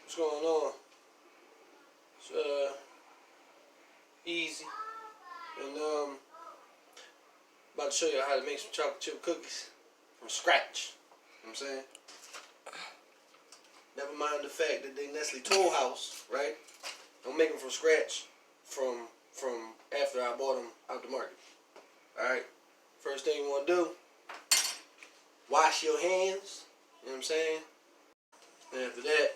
What's going on? It's easy. And about to show you how to make some chocolate chip cookies from scratch. You know what I'm saying? Never mind the fact that they Nestle Toll House, right? Don't make them from scratch from after I bought them out the market. Alright? First thing you want to do, wash your hands. You know what I'm saying? And after that,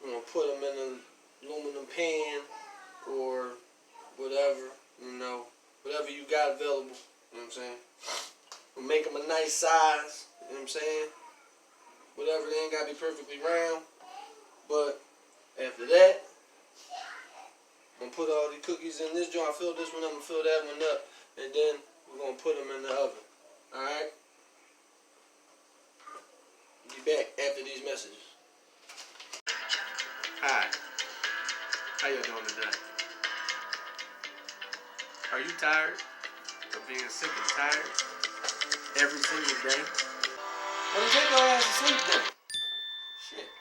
I'm going to put them in an aluminum pan or whatever, you know, whatever you got available. You know what I'm saying? We'll make them a nice size. You know what I'm saying? Whatever, they ain't got to be perfectly round. But after that, I'm going to put all the cookies in this joint. I fill this one up and fill that one up. And then we're going to put them in the oven. Alright? Be back after these messages. Hi. How you doing today? Are you tired of being sick and tired every single day? Well, then take your ass to sleep then. Shit.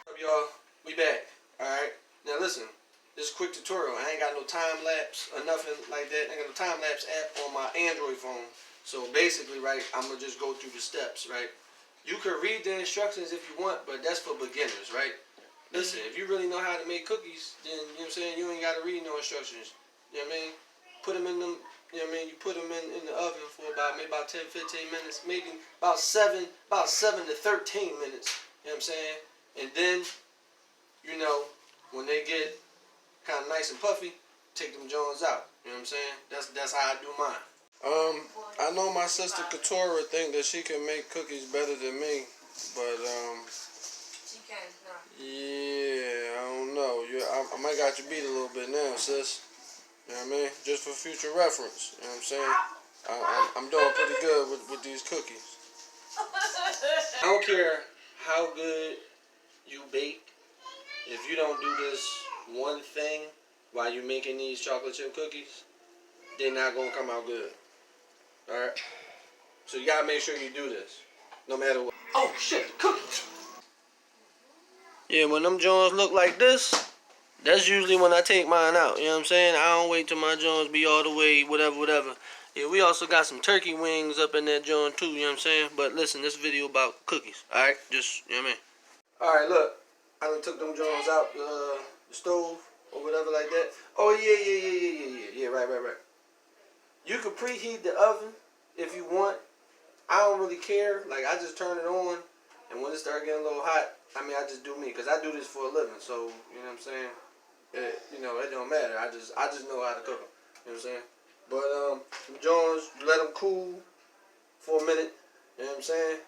What's up, y'all? We back. Alright? Now listen. This is a quick tutorial. I ain't got no time lapse or nothing like that. I ain't got no time lapse app on my Android phone. So basically, right, I'm going to just go through the steps, right? You could read the instructions if you want, but that's for beginners, right? Listen, if you really know how to make cookies, then, you know what I'm saying, you ain't got to read no instructions. You know what I mean? Put them in them, you know what I mean? You put them in the oven for maybe about 10, 15 minutes, maybe about 7 to 13 minutes, you know what I'm saying? And then, you know, when they get kind of nice and puffy, take them Jones out. You know what I'm saying? That's how I do mine. I know my sister Katora think that she can make cookies better than me, but she can. No. Yeah, I don't know. I might got you beat a little bit now, sis. You know what I mean? Just for future reference. You know what I'm saying? I'm doing pretty good with these cookies. I don't care how good you bake. If you don't do this one thing while you're making these chocolate chip cookies, they're not going to come out good. Alright? So you got to make sure you do this. No matter what. Oh, shit. The cookies. Yeah, when them joints look like this, that's usually when I take mine out. You know what I'm saying? I don't wait till my joints be all the way, whatever. Yeah, we also got some turkey wings up in that joint too, you know what I'm saying? But listen, this video about cookies, alright? Just, you know what I mean? Alright, look. I done took them joints out the stove or whatever like that. Oh, yeah, right. You could preheat the oven if you want. I don't really care. Like, I just turn it on, and when it starts getting a little hot, I mean, I just do me, because I do this for a living, so, you know what I'm saying? It don't matter. I just know how to cook them. You know what I'm saying? But, Jones, let them cool for a minute. You know what I'm saying?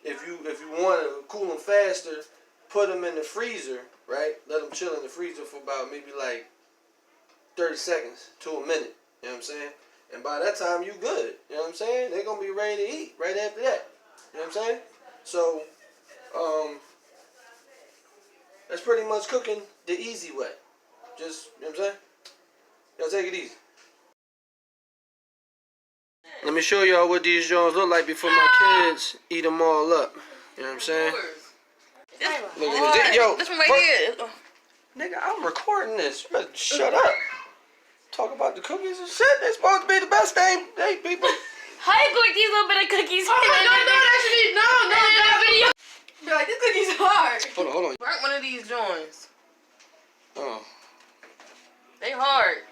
If you want to cool them faster, put them in the freezer, right? Let them chill in the freezer for about maybe like 30 seconds to a minute. You know what I'm saying? And by that time, you good. You know what I'm saying? They're going to be ready to eat right after that. You know what I'm saying? So, that's pretty much cooking the easy way. Just, you know what I'm saying? Y'all take it easy. Let me show y'all what these joints look like before my kids eat them all up. You know what I'm saying? Look at this. Yo, this one right here. Nigga, I'm recording this. You better shut up. Talk about the cookies and shit. They're supposed to be the best thing. Hey, people. How you going these little bit of cookies? No, video. Be like, this cookie's hard. Hold on. Burnt one of these joints. Oh. They hard.